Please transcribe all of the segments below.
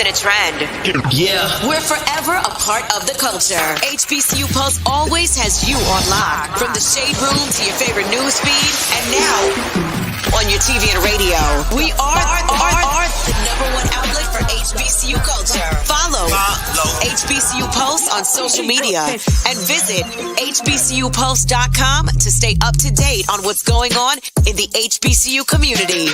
been a trend. Yeah. We're forever a part of the culture. HBCU Pulse always has you on lock. From the shade room to your favorite news feed, and now on your TV and radio. We are the #1 outlet for HBCU culture. Follow HBCU Pulse on social media and visit hbcupulse.com to stay up to date on what's going on in the HBCU community.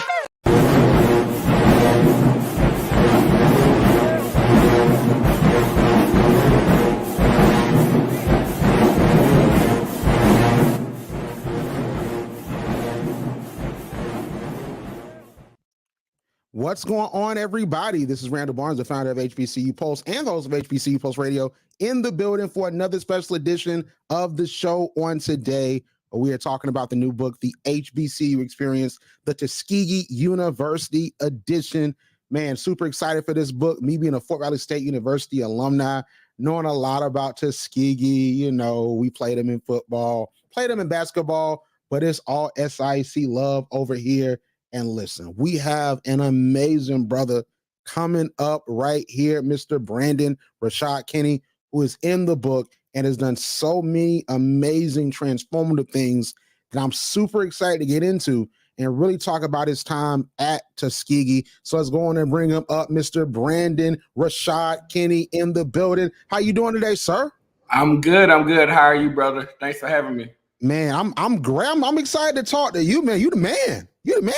What's going on, everybody? This is Randall Barnes, the founder of HBCU Pulse and the host of HBCU Pulse Radio, in the building for another special edition of the show. On today, we are talking about the new book, The HBCU Experience, the Tuskegee University edition. Man, super excited for this book. Me being a Fort Valley State University alumni, knowing a lot about Tuskegee. You know, we played them in football, played them in basketball, but it's all SIC love over here. And listen, we have an amazing brother coming up right here, Mr. Brandon-Rashad Kenny, who is in the book and has done so many amazing transformative things that I'm super excited to get into and really talk about his time at Tuskegee. So let's go on and bring him up, Mr. Brandon-Rashad Kenny in the building. How you doing today, sir? I'm good. How are you, brother? Thanks for having me. Man, I'm great. I'm excited to talk to you, man. You the man. You the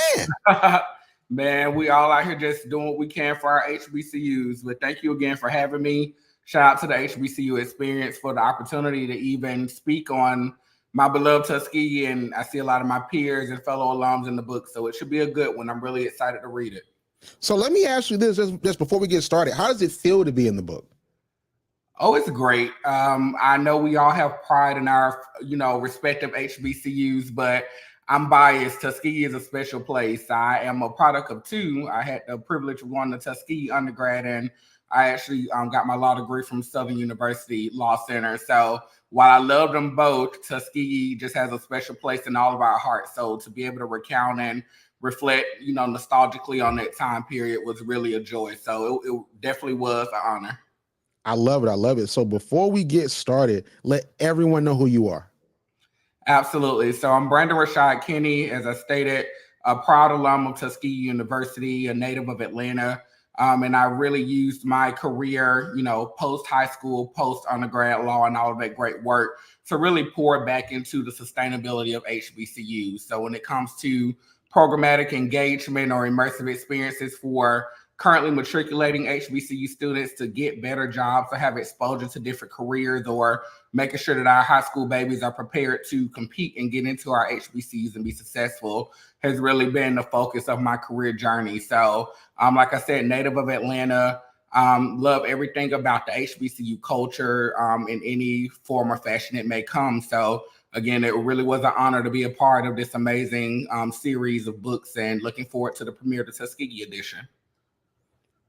man. Man, we all out here just doing what we can for our HBCUs. But thank you again for having me. Shout out to the HBCU Experience for the opportunity to even speak on my beloved Tuskegee. And I see a lot of my peers and fellow alums in the book. So it should be a good one. I'm really excited to read it. So let me ask you this just before we get started. How does it feel to be in the book? Oh, it's great. I know we all have pride in our, respective HBCUs, but I'm biased. Tuskegee is a special place. I am a product of two. I had the privilege of going to Tuskegee undergrad, and I actually got my law degree from Southern University Law Center. So while I love them both, Tuskegee just has a special place in all of our hearts. So to be able to recount and reflect, nostalgically on that time period was really a joy. So it definitely was an honor. I love it. I love it. So before we get started, let everyone know who you are. Absolutely. So I'm Brandon-Rashad Kenny, as I stated, a proud alum of Tuskegee University, a native of Atlanta. And I really used my career, post-high school, post-undergrad law and all of that great work to really pour back into the sustainability of HBCUs. So when it comes to programmatic engagement or immersive experiences for currently matriculating HBCU students to get better jobs, to have exposure to different careers, or making sure that our high school babies are prepared to compete and get into our HBCUs and be successful, has really been the focus of my career journey. So, like I said, native of Atlanta, love everything about the HBCU culture in any form or fashion it may come. So again, it really was an honor to be a part of this amazing series of books, and looking forward to the premiere of the Tuskegee edition.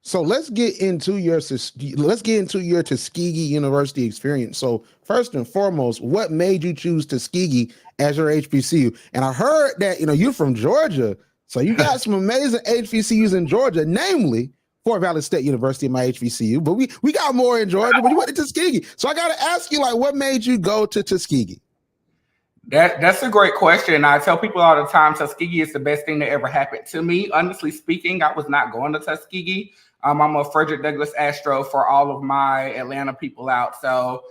So let's get into your Tuskegee University experience. So first and foremost, what made you choose Tuskegee as your HBCU? And I heard that you're from Georgia, so you got some amazing HBCUs in Georgia, namely Fort Valley State University, my HBCU. But we got more in Georgia. But you went to Tuskegee, so I got to ask you, what made you go to Tuskegee? That's a great question. I tell people all the time, Tuskegee is the best thing that ever happened to me. Honestly speaking, I was not going to Tuskegee. I'm a Frederick Douglass Astro for all of my Atlanta people out. So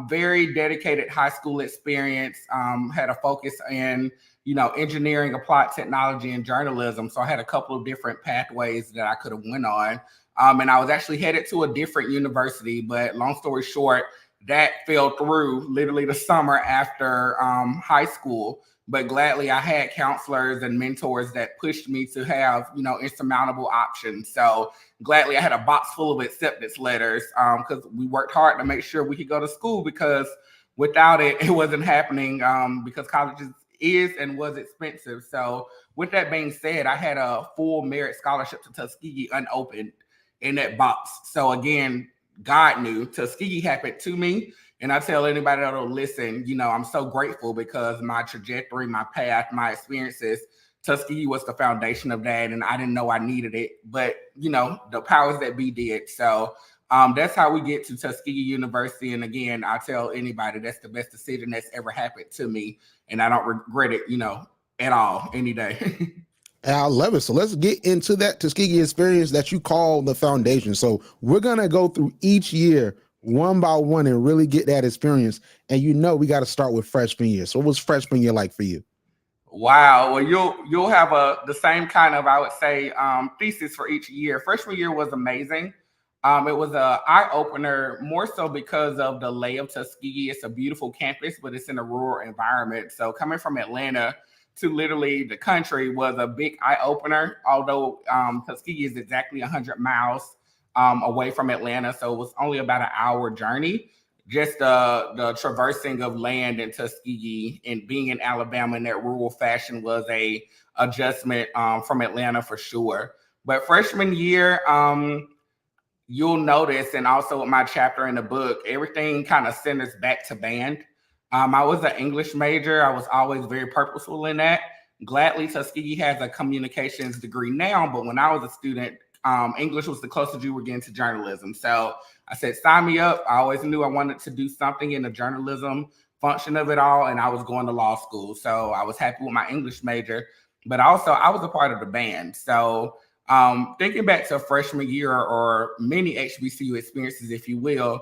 very dedicated high school experience, had a focus in, engineering, applied technology, and journalism. So I had a couple of different pathways that I could have went on. And I was actually headed to a different university, but long story short, that fell through literally the summer after high school. But gladly, I had counselors and mentors that pushed me to have, insurmountable options. So gladly, I had a box full of acceptance letters because we worked hard to make sure we could go to school, because without it, it wasn't happening because college is and was expensive. So with that being said, I had a full merit scholarship to Tuskegee unopened in that box. So again, God knew Tuskegee happened to me. And I tell anybody that'll listen, I'm so grateful, because my trajectory, my path, my experiences Tuskegee was the foundation of that, and I didn't know I needed it, but the powers that be did. So that's how we get to Tuskegee University. And again, I tell anybody that's the best decision that's ever happened to me, and I don't regret it, at all, any day. I love it. So let's get into that Tuskegee experience that you call the foundation. So we're going to go through each year one by one and really get that experience. And we got to start with freshman year. So what was freshman year like for you? Wow. Well, you'll have the same kind of, I would say, thesis for each year. Freshman year was amazing. It was an eye-opener, more so because of the lay of Tuskegee. It's a beautiful campus, but it's in a rural environment. So coming from Atlanta to literally the country was a big eye-opener, although Tuskegee is exactly 100 miles away from Atlanta. So it was only about an hour journey. Just the traversing of land in Tuskegee and being in Alabama in that rural fashion was a adjustment from Atlanta for sure. But freshman year, you'll notice, and also with my chapter in the book, everything kind of centers back to band. I was an English major. I was always very purposeful in that. Gladly, Tuskegee has a communications degree now, but when I was a student, English was the closest you were getting to journalism. So I said, sign me up. I always knew I wanted to do something in the journalism function of it all, and I was going to law school. So I was happy with my English major, but also I was a part of the band. So thinking back to freshman year or many HBCU experiences, if you will,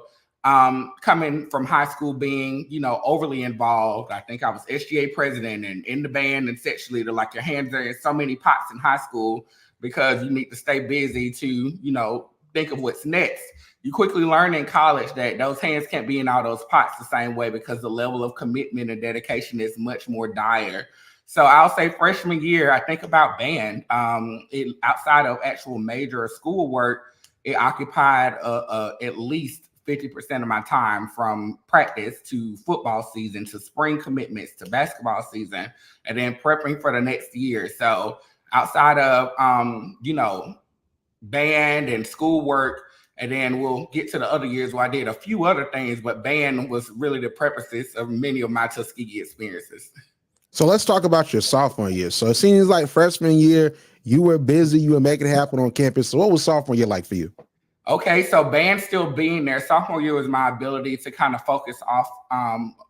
coming from high school being, overly involved. I think I was SGA president and in the band and section leader, like your hands are in so many pots in high school because you need to stay busy to, think of what's next. You quickly learn in college that those hands can't be in all those pots the same way because the level of commitment and dedication is much more dire. So I'll say freshman year, I think about band. Outside of actual major or schoolwork, it occupied at least 50% of my time, from practice to football season to spring commitments to basketball season, and then prepping for the next year. So outside of, band and schoolwork, and then we'll get to the other years where I did a few other things, but band was really the purposes of many of my Tuskegee experiences. So let's talk about your sophomore year. So it seems like freshman year, you were busy, you were making it happen on campus. So what was sophomore year like for you? Okay, so band still being there. Sophomore year was my ability to kind of focus off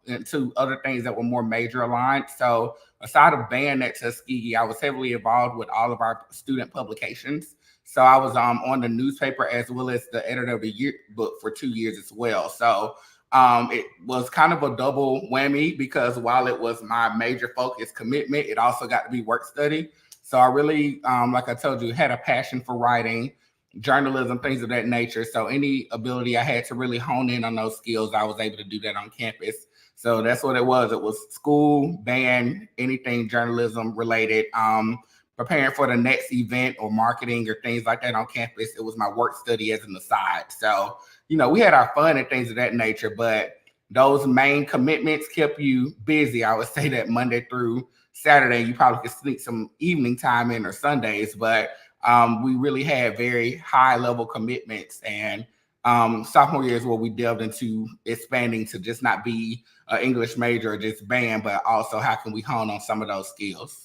into other things that were more major aligned. So aside of band at Tuskegee, I was heavily involved with all of our student publications. So I was on the newspaper as well as the editor of the yearbook for 2 years as well. So it was kind of a double whammy because while it was my major focus commitment, it also got to be work study. So I really, like I told you, had a passion for writing, journalism, things of that nature. So any ability I had to really hone in on those skills, I was able to do that on campus. So that's what it was. It was school, band, anything journalism related. Preparing for the next event or marketing or things like that on campus, it was my work study as an aside. So, we had our fun and things of that nature, but those main commitments kept you busy. I would say that Monday through Saturday, you probably could sneak some evening time in or Sundays, but we really had very high level commitments. And sophomore year is where we delved into expanding to just not be an English major or just band, but also how can we hone on some of those skills.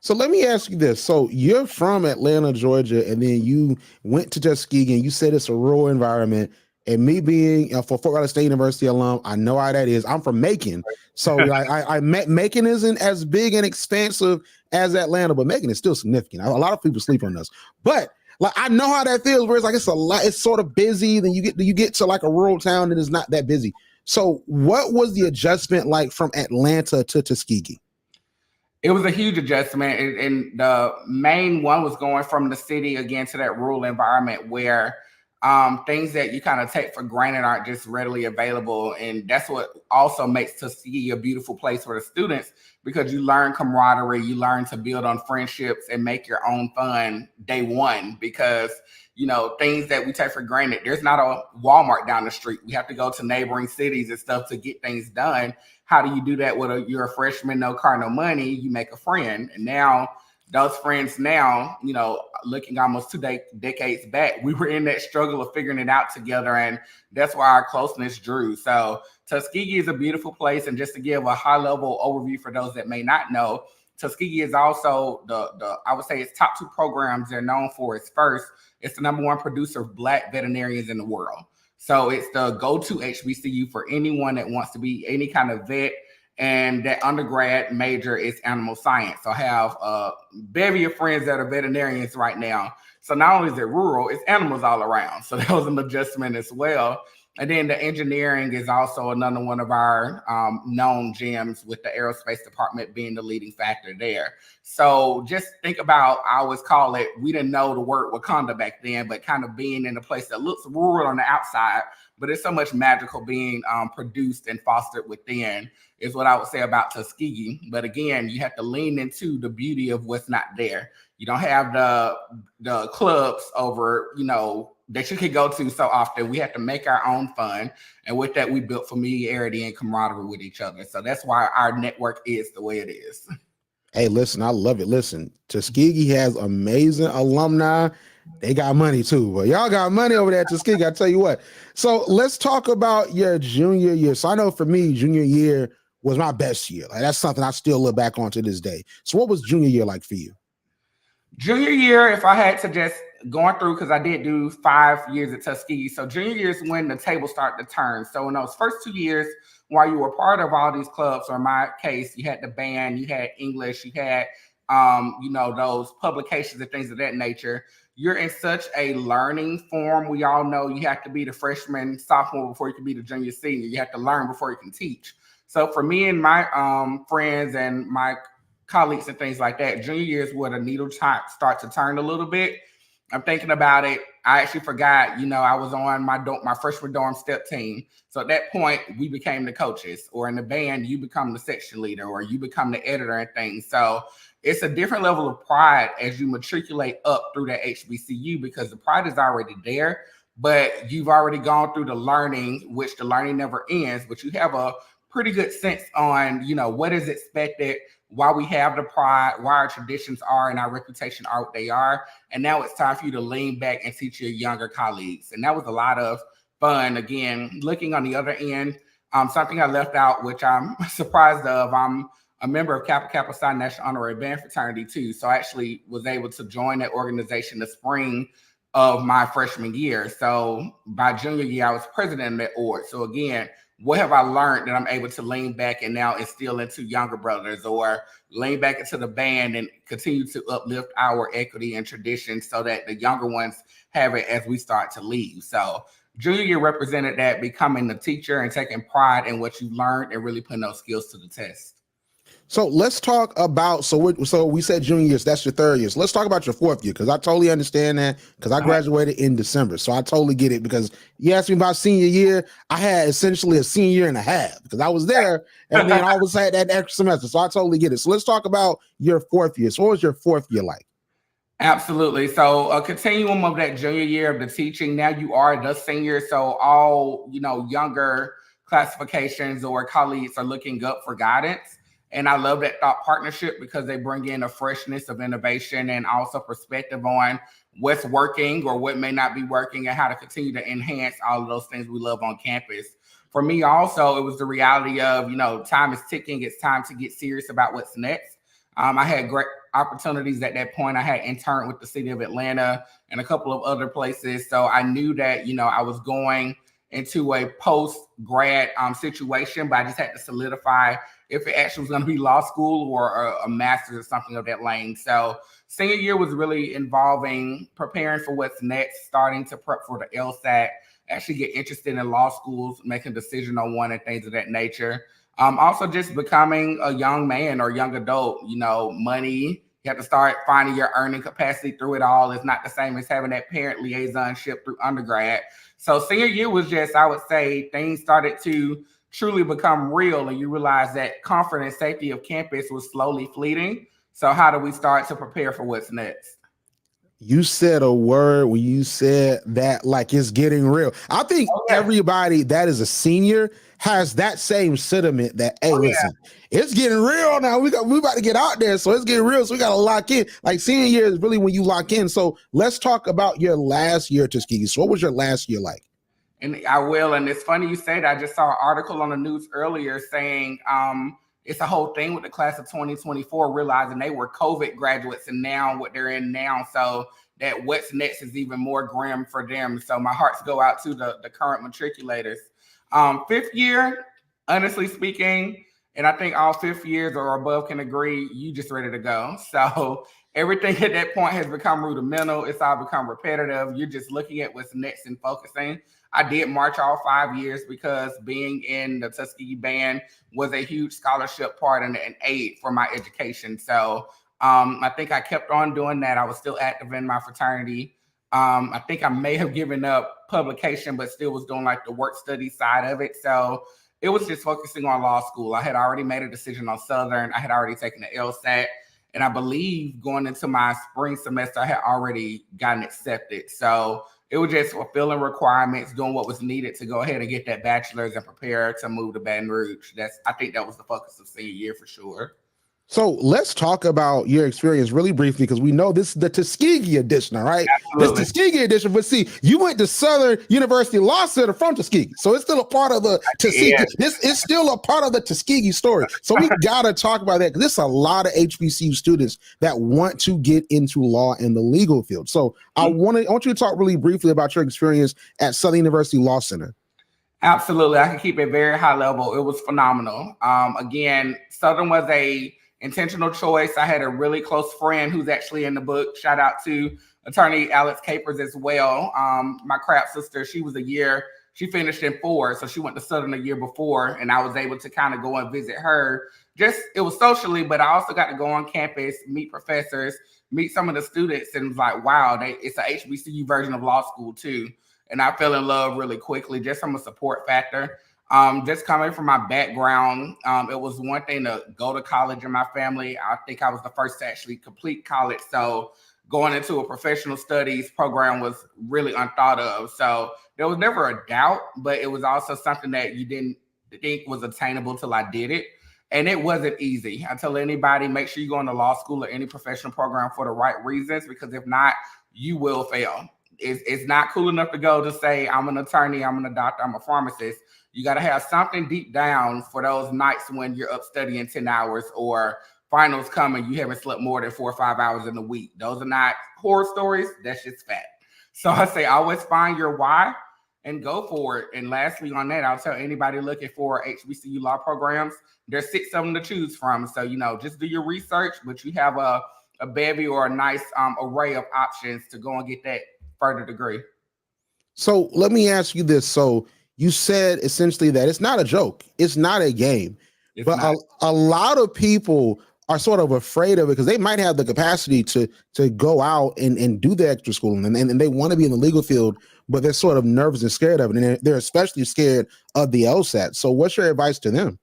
So let me ask you this. So you're from Atlanta, Georgia, and then you went to Tuskegee, and you said it's a rural environment. And me being for Fort Valley State University alum, I know how that is. I'm from Macon. So Macon isn't as big and expansive as Atlanta, but Macon is still significant. A lot of people sleep on us. But I know how that feels, where it's like it's sort of busy, then you get to like a rural town and it's not that busy. So what was the adjustment like from Atlanta to Tuskegee? It was a huge adjustment, and the main one was going from the city again to that rural environment where things that you kind of take for granted aren't just readily available. And that's what also makes Tuskegee a beautiful place for the students, because you learn camaraderie, you learn to build on friendships and make your own fun day one, because things that we take for granted, there's not a Walmart down the street. We have to go to neighboring cities and stuff to get things done. How do you do that with you're a freshman, no car, no money? You make a friend. And now those friends looking almost 2 decades back, we were in that struggle of figuring it out together. And that's why our closeness drew. So Tuskegee is a beautiful place. And just to give a high level overview for those that may not know, Tuskegee is also the I would say its top two programs they're known for. Is first, it's the number one producer of Black veterinarians in the world. So it's the go-to HBCU for anyone that wants to be any kind of vet. And that undergrad major is animal science. So I have a bevy of friends that are veterinarians right now. So not only is it rural, it's animals all around. So that was an adjustment as well. And then the engineering is also another one of our known gems, with the aerospace department being the leading factor there. So just think about, I always call it, we didn't know the word Wakanda back then, but kind of being in a place that looks rural on the outside, but it's so much magical being produced and fostered within, is what I would say about Tuskegee. But again, you have to lean into the beauty of what's not there. You don't have the clubs over, that you could go to so often. We have to make our own fun. And with that, we built familiarity and camaraderie with each other. So that's why our network is the way it is. Hey, listen, I love it. Listen, Tuskegee has amazing alumni. They got money too, but y'all got money over there at Tuskegee, I tell you what. So let's talk about your junior year. So I know for me, junior year was my best year. Like, that's something I still look back on to this day. So what was junior year like for you? Junior year, if I had to just going through, because I did do 5 years at Tuskegee. So junior year is when the tables start to turn. So in those first 2 years, while you were part of all these clubs, or in my case, you had the band, you had English, you had, those publications and things of that nature. You're in such a learning form. We all know you have to be the freshman, sophomore before you can be the junior, senior. You have to learn before you can teach. So for me and my friends and my colleagues and things like that, junior year is where the needle start to turn a little bit. I'm thinking about it. I actually forgot, I was on my freshman dorm step team. So at that point, we became the coaches, or in the band, you become the section leader, or you become the editor and things. So it's a different level of pride as you matriculate up through that HBCU, because the pride is already there, but you've already gone through the learning, which the learning never ends, but you have a pretty good sense on, what is expected, why we have the pride, why our traditions are and our reputation are what they are. And now it's time for you to lean back and teach your younger colleagues. And that was a lot of fun. Again, looking on the other end, something I left out, which I'm surprised of, I'm a member of Kappa Kappa Psi National Honorary Band Fraternity too. So I actually was able to join that organization the spring of my freshman year. So by junior year, I was president of that org. So again, what have I learned that I'm able to lean back and now instill into younger brothers, or lean back into the band and continue to uplift our equity and tradition so that the younger ones have it as we start to leave. So junior year represented that, becoming the teacher and taking pride in what you learned and really putting those skills to the test. So let's talk about, so we said junior years, that's your third year. So let's talk about your fourth year, because I totally understand that, because I graduated in December. So I totally get it, because you asked me about senior year, I had essentially a senior year and a half, because I was there and then I always had that extra semester. So I totally get it. So let's talk about your fourth year. So what was your fourth year like? Absolutely. So a continuum of that junior year of the teaching, now you are the senior. So all, younger classifications or colleagues are looking up for guidance. And I love that thought partnership, because they bring in a freshness of innovation and also perspective on what's working or what may not be working, and how to continue to enhance all of those things we love on campus. For me also, it was the reality of, time is ticking. It's time to get serious about what's next. I had great opportunities at that point. I had interned with the city of Atlanta and a couple of other places. So I knew that, I was going into a post-grad situation, but I just had to solidify if it actually was going to be law school or a master's or something of that lane. So senior year was really involving preparing for what's next, starting to prep for the LSAT, actually get interested in law schools, making a decision on one and things of that nature. Also just becoming a young man or young adult, money, you have to start finding your earning capacity through it all. It's not the same as having that parent liaisonship through undergrad. So senior year was just, I would say, things started to truly become real, and you realize that comfort and safety of campus was slowly fleeting. So how do we start to prepare for what's next? You said a word when you said that, like, it's getting real. I think everybody that is a senior has that same sentiment that, hey, listen, it's getting real now. We about to get out there, so it's getting real. So we got to lock in. Like, senior year is really when you lock in. So let's talk about your last year at Tuskegee. So what was your last year like? And I will. And it's funny you say that. I just saw an article on the news earlier saying it's a whole thing with the class of 2024, realizing they were COVID graduates and now what they're in now. So that what's next is even more grim for them. So my hearts go out to the current matriculators. Fifth year, honestly speaking, and I think all fifth years or above can agree, you just ready to go. So everything at that point has become rudimental. It's all become repetitive. You're just looking at what's next and focusing. I did march all 5 years because being in the Tuskegee band was a huge scholarship part and an aid for my education. So I think I kept on doing that. I was still active in my fraternity. I think I may have given up publication, but still was doing like the work study side of it. So it was just focusing on law school. I had already made a decision on Southern. I had already taken the LSAT. And I believe going into my spring semester, I had already gotten accepted. So it was just fulfilling requirements, doing what was needed to go ahead and get that bachelor's and prepare to move to Baton Rouge. I think that was the focus of senior year for sure. So let's talk about your experience really briefly, because we know this is the Tuskegee edition, all right? Absolutely. This Tuskegee edition, but see, you went to Southern University Law Center from Tuskegee, so it's still a part of the Tuskegee. Yeah. This is still a part of the Tuskegee story. So we gotta talk about that, because there's a lot of HBCU students that want to get into law in the legal field. So I want you to talk really briefly about your experience at Southern University Law Center. Absolutely, I can keep it very high level. It was phenomenal. Again, Southern was a intentional choice. I had a really close friend who's actually in the book. Shout out to attorney Alex Capers as well. My craft sister, she finished in 4, so she went to Southern a year before, and I was able to kind of go and visit her. It was socially, but I also got to go on campus, meet professors, meet some of the students, and was like, wow, it's a HBCU version of law school too. And I fell in love really quickly just from a support factor. Just coming from my background, it was one thing to go to college in my family. I think I was the first to actually complete college. So going into a professional studies program was really unthought of. So there was never a doubt, but it was also something that you didn't think was attainable till I did it. And it wasn't easy. I tell anybody, make sure you go into law school or any professional program for the right reasons, because if not, you will fail. It's not cool enough to go to say, I'm an attorney, I'm a doctor, I'm a pharmacist. You got to have something deep down for those nights when you're up studying 10 hours or finals coming, you haven't slept more than 4 or 5 hours in a week. Those are not horror stories. That's just fact. So I say always find your why and go for it. And lastly on that, I'll tell anybody looking for HBCU law programs, there's 6 of them to choose from. So, just do your research, but you have a bevy or a nice array of options to go and get that further degree. So let me ask you this. So you said essentially that it's not a joke. It's not a game. But a lot of people are sort of afraid of it because they might have the capacity to go out and do the extra schooling and they want to be in the legal field, but they're sort of nervous and scared of it. And they're especially scared of the LSAT. So what's your advice to them?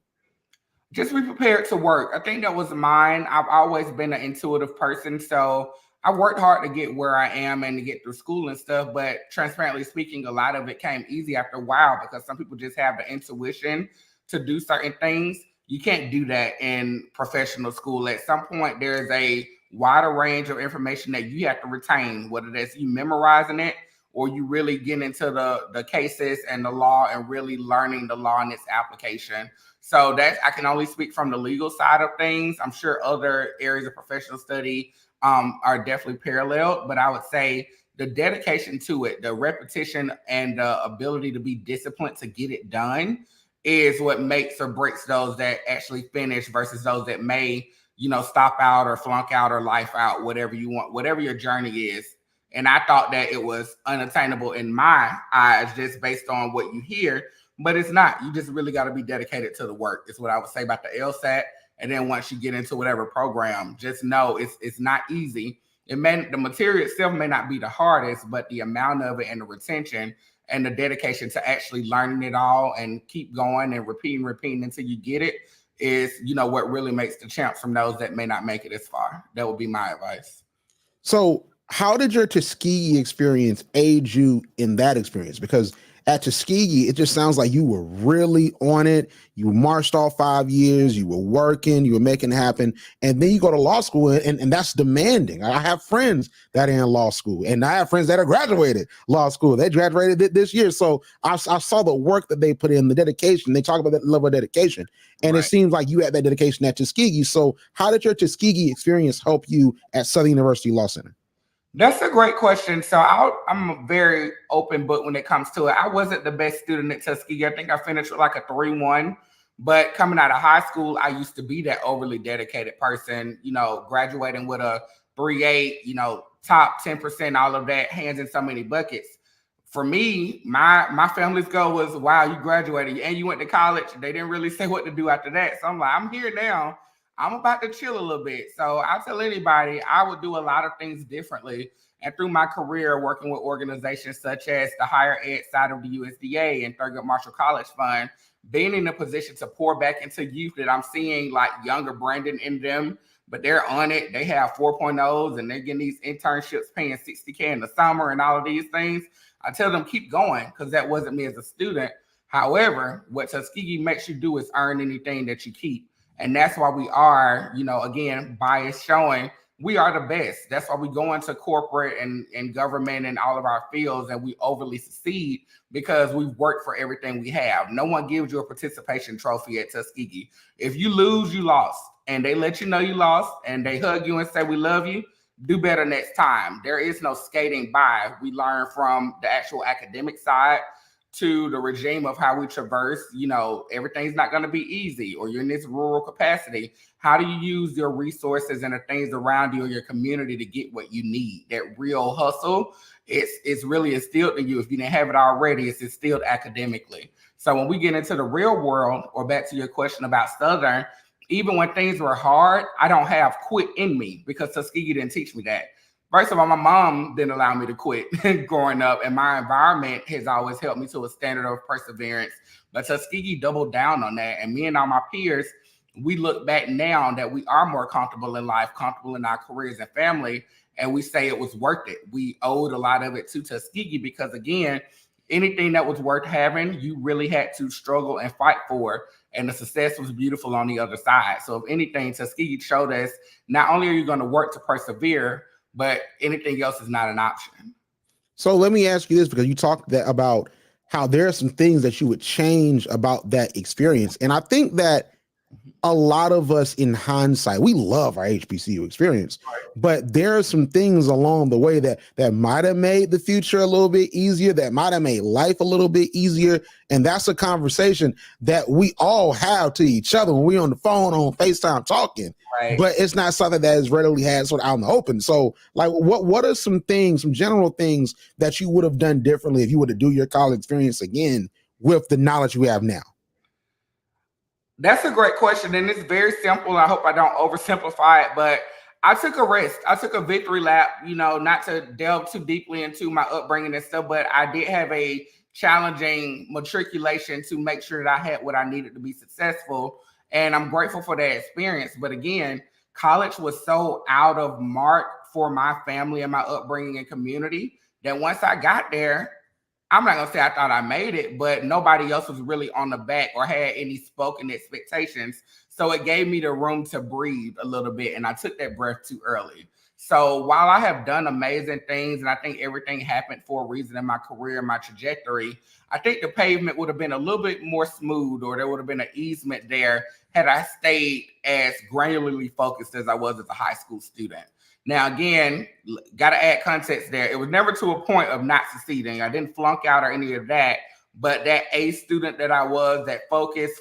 Just be prepared to work. I think that was mine. I've always been an intuitive person. So I worked hard to get where I am and to get through school and stuff, but transparently speaking, a lot of it came easy after a while because some people just have the intuition to do certain things. You can't do that in professional school. At some point, there's a wider range of information that you have to retain, whether that's you memorizing it or you really get into the cases and the law and really learning the law and its application. So that I can only speak from the legal side of things. I'm sure other areas of professional study are definitely paralleled, but I would say the dedication to it, the repetition and the ability to be disciplined to get it done is what makes or breaks those that actually finish versus those that may, stop out or flunk out or life out, whatever you want, whatever your journey is. And I thought that it was unattainable in my eyes, just based on what you hear, but it's not. You just really got to be dedicated to the work. Is what I would say about the LSAT. And then once you get into whatever program, just know it's not easy. The material itself may not be the hardest, but the amount of it and the retention and the dedication to actually learning it all and keep going and repeating until you get it is, what really makes the champs from those that may not make it as far. That would be my advice. So how did your Tuskegee experience aid you in that experience? Because at Tuskegee, it just sounds like you were really on it. You marched all 5 years, you were working, you were making it happen. And then you go to law school, and that's demanding. I have friends that are in law school, and I have friends that have graduated law school. They graduated this year. So I saw the work that they put in, the dedication. They talk about that level of dedication. And It seems like you had that dedication at Tuskegee. So how did your Tuskegee experience help you at Southern University Law Center? That's a great question. So I'm a very open book when it comes to it. I wasn't the best student at Tuskegee. I think I finished with like a 3.1. But coming out of high school, I used to be that overly dedicated person, graduating with a 3.8, top 10%, all of that, hands in so many buckets. For me, my family's goal was, wow, you graduated and you went to college. They didn't really say what to do after that. So I'm like, I'm here now. I'm about to chill a little bit. So I'll tell anybody, I would do a lot of things differently. And through my career working with organizations such as the higher ed side of the USDA and Thurgood Marshall College Fund, being in a position to pour back into youth that I'm seeing like younger Brandon in them, but they're on it. They have 4.0s and they're getting these internships paying $60K in the summer and all of these things. I tell them keep going because that wasn't me as a student. However, what Tuskegee makes you do is earn anything that you keep. And that's why we are, again, bias showing we are the best. That's why we go into corporate and government and all of our fields and we overly succeed because we've worked for everything we have. No one gives you a participation trophy at Tuskegee. If you lose, you lost. And they let you know you lost and they hug you and say, we love you. Do better next time. There is no skating by. We learn from the actual academic side to the regime of how we traverse. Everything's not going to be easy, or you're in this rural capacity. How do you use your resources and the things around you or your community to get what you need? That real hustle, it's really instilled in you. If you didn't have it already, it's instilled academically. So when we get into the real world, or back to your question about Southern, even when things were hard, I don't have quit in me because Tuskegee didn't teach me that. First of all, my mom didn't allow me to quit growing up, and my environment has always helped me to a standard of perseverance. But Tuskegee doubled down on that, and me and all my peers, we look back now that we are more comfortable in life, comfortable in our careers and family, and we say it was worth it. We owed a lot of it to Tuskegee because, again, anything that was worth having, you really had to struggle and fight for, and the success was beautiful on the other side. So if anything, Tuskegee showed us not only are you going to work to persevere, but anything else is not an option. So let me ask you this, because you talked about how there are some things that you would change about that experience. And I think that a lot of us in hindsight, we love our HBCU experience, but there are some things along the way that might have made the future a little bit easier, that might have made life a little bit easier. And that's a conversation that we all have to each other when we're on the phone, on FaceTime talking. Right. But it's not something that is readily had sort of out in the open. So like, what are some things, some general things that you would have done differently if you were to do your college experience again with the knowledge you have now? That's a great question, and it's very simple. I hope I don't oversimplify it, but I took a risk. I took a victory lap, not to delve too deeply into my upbringing and stuff, but I did have a challenging matriculation to make sure that I had what I needed to be successful, and I'm grateful for that experience. But again, college was so out of mark for my family and my upbringing and community that once I got there, I'm not going to say I thought I made it, but nobody else was really on the back or had any spoken expectations. So it gave me the room to breathe a little bit, and I took that breath too early. So while I have done amazing things, and I think everything happened for a reason in my career, my trajectory, I think the pavement would have been a little bit more smooth, or there would have been an easement there had I stayed as granularly focused as I was as a high school student. Now, again, got to add context there. It was never to a point of not succeeding. I didn't flunk out or any of that. But that A student that I was, that focus,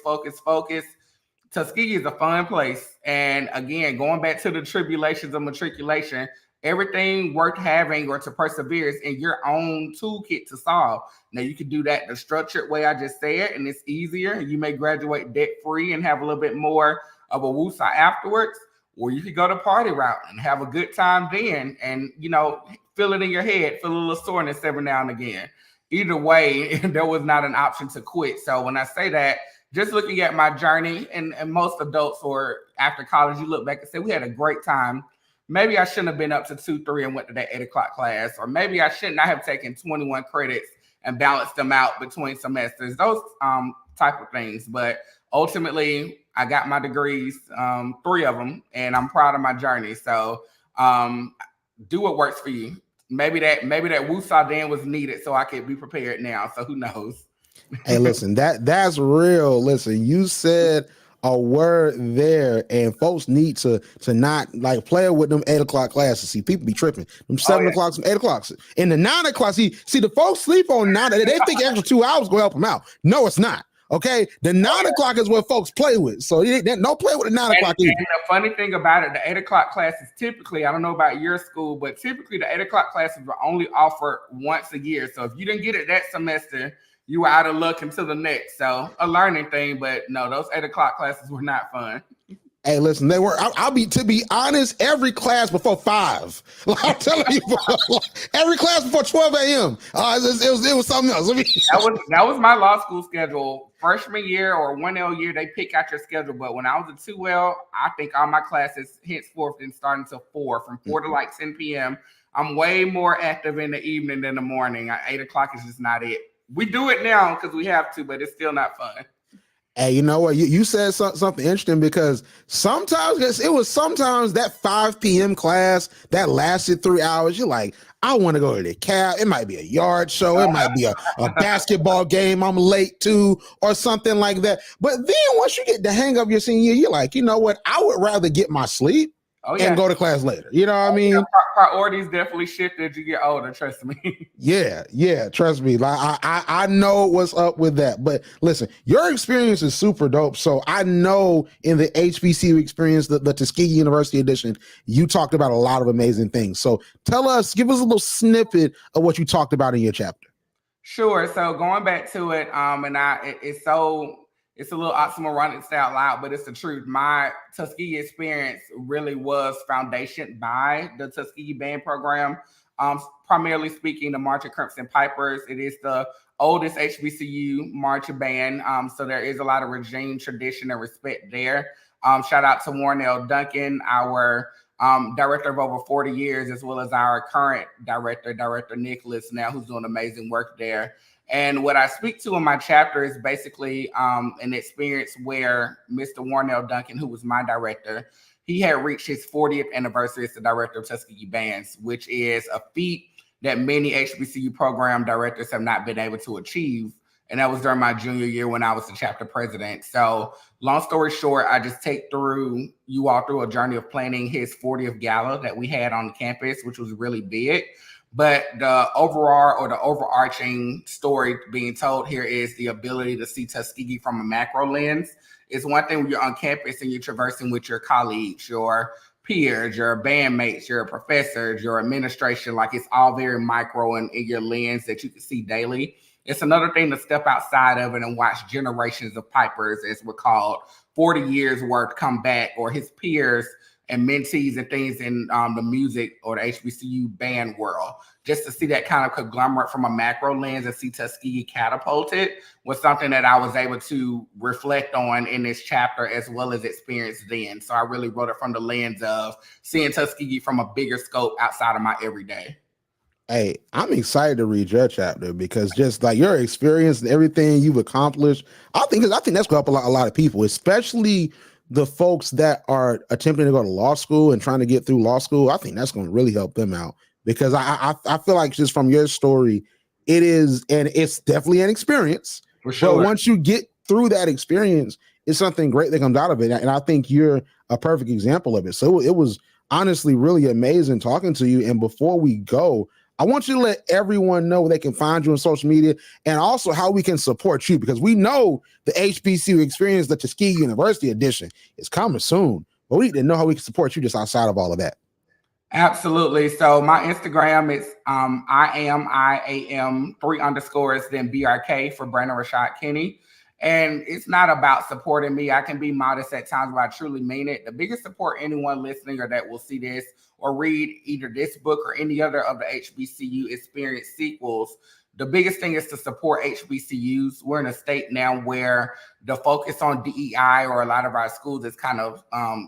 Tuskegee is a fun place. And again, going back to the tribulations of matriculation, everything worth having or to persevere is in your own toolkit to solve. Now, you can do that the structured way I just said, and it's easier. You may graduate debt-free and have a little bit more of a woosah afterwards. Or you could go the party route and have a good time then and, feel it in your head, feel a little soreness every now and again. Either way, there was not an option to quit. So when I say that, just looking at my journey, and most adults or after college, you look back and say, we had a great time. Maybe I shouldn't have been up to 2, 3 and went to that 8 o'clock class. Or maybe I should not have taken 21 credits and balance them out between semesters, those type of things. But ultimately, I got my degrees, 3 of them, and I'm proud of my journey. So do what works for you. Maybe that Woosah then was needed so I could be prepared now. So who knows? Hey, listen, that's real. Listen, you said a word there, and folks need to not like play with them 8 o'clock classes. See, people be tripping. Them 7 o'clock, some 8 o'clocks, and the 9 o'clock. See, the folks sleep on 9. They think extra 2 hours gonna help them out. No, it's not. Okay, the 9 o'clock is what folks play with. So don't play with the 9 o'clock either. And the funny thing about it, the 8 o'clock classes typically, I don't know about your school, but typically the 8 o'clock classes were only offered once a year. So if you didn't get it that semester, you were out of luck until the next. So a learning thing, but no, those 8 o'clock classes were not fun. Hey, listen, they were. To be honest, every class before 5. Like, I'm telling you, every class before 12 a.m. It was something else. That was my law school schedule. Freshman year or 1L year, they pick out your schedule. But when I was a 2L, I think all my classes henceforth didn't start until 4, from 4 to like 10 p.m. I'm way more active in the evening than the morning. 8 o'clock is just not it. We do it now because we have to, but it's still not fun. Hey, you know what? You said something interesting, because sometimes that 5 p.m. class that lasted 3 hours. You're like, I want to go to the cab. It might be a yard show. It might be a basketball game I'm late to, or something like that. But then once you get the hang of your senior year, you're like, you know what? I would rather get my sleep and go to class later. You know what I mean? Yeah, priorities definitely shifted as you get older, trust me. Yeah, trust me. Like I know what's up with that. But listen, your experience is super dope. So I know in the HBCU experience, the Tuskegee University edition, you talked about a lot of amazing things. So give us a little snippet of what you talked about in your chapter. Sure. So going back to it, it's a little oxymoronic to say out loud, but it's the truth. My Tuskegee experience really was foundationed by the Tuskegee band program. Primarily speaking, the Marching Crimson Pipers. It is the oldest HBCU marching band. So there is a lot of regime, tradition, and respect there. Shout out to Warren L. Duncan, our director of over 40 years, as well as our current director Nicholas, now, who's doing amazing work there. And what I speak to in my chapter is basically an experience where Mr. Warren L. Duncan, who was my director, he had reached his 40th anniversary as the director of Tuskegee Bands, which is a feat that many HBCU program directors have not been able to achieve. And that was during my junior year when I was the chapter president. So long story short, I just take you all through a journey of planning his 40th gala that we had on campus, which was really big. But the overarching story being told here is the ability to see Tuskegee from a macro lens. It's one thing when you're on campus and you're traversing with your colleagues, your peers, your bandmates, your professors, your administration, like it's all very micro and in your lens that you can see daily. It's another thing to step outside of it and watch generations of Pipers, as we're called, 40 years worth come back, or his peers and mentees and things in the music or the HBCU band world. Just to see that kind of conglomerate from a macro lens and see Tuskegee catapulted was something that I was able to reflect on in this chapter, as well as experience then. So I really wrote it from the lens of seeing Tuskegee from a bigger scope outside of my everyday. Hey, I'm excited to read your chapter, because just like your experience and everything you've accomplished, I think that's going to help a lot of people, especially the folks that are attempting to go to law school and trying to get through law school. I think that's going to really help them out, because I feel like just from your story, it is, and it's definitely an experience. For sure. But once you get through that experience, it's something great that comes out of it. And I think you're a perfect example of it. So it was honestly really amazing talking to you. And before we go, I want you to let everyone know they can find you on social media, and also how we can support you, because we know the HBCU experience, the Tuskegee University edition, is coming soon, but we need to know how we can support you just outside of all of that. Absolutely. So my Instagram is I am 3 underscores then BRK for Brandon-Rashad Kenny. And it's not about supporting me. I can be modest at times, but I truly mean it. The biggest support anyone listening or that will see this or read either this book or any other of the HBCU experience sequels, the biggest thing is to support HBCUs. We're in a state now where the focus on DEI or a lot of our schools is kind of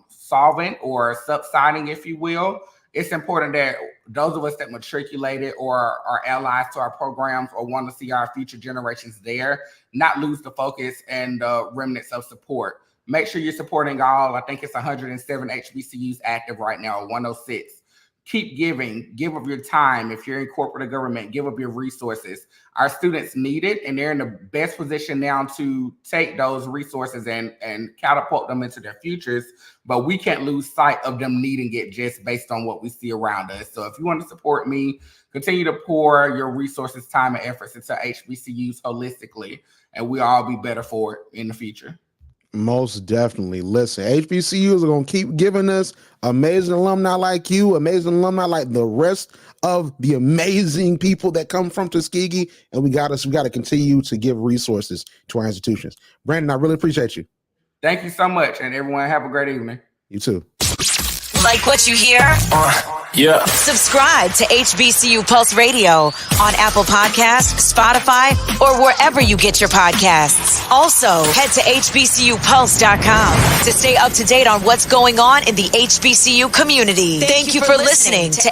solvent or subsiding, if you will. It's important that those of us that matriculated or are allies to our programs or want to see our future generations there, not lose the focus and the remnants of support. Make sure you're supporting all. I think it's 107 HBCUs active right now, 106. Keep giving. Give of your time. If you're in corporate or government, give of your resources. Our students need it, and they're in the best position now to take those resources and catapult them into their futures. But we can't lose sight of them needing it just based on what we see around us. So if you want to support me, continue to pour your resources, time, and efforts into HBCUs holistically, and we'll all be better for it in the future. Most definitely. Listen, HBCUs are going to keep giving us amazing alumni like you, amazing alumni like the rest of the amazing people that come from Tuskegee, and we got to continue to give resources to our institutions. Brandon, I really appreciate you. Thank you so much, and everyone have a great evening. You too. Like what you hear? Yeah. Subscribe to HBCU Pulse Radio on Apple Podcasts, Spotify, or wherever you get your podcasts. Also, head to hbcupulse.com to stay up to date on what's going on in the HBCU community. Thank you for listening to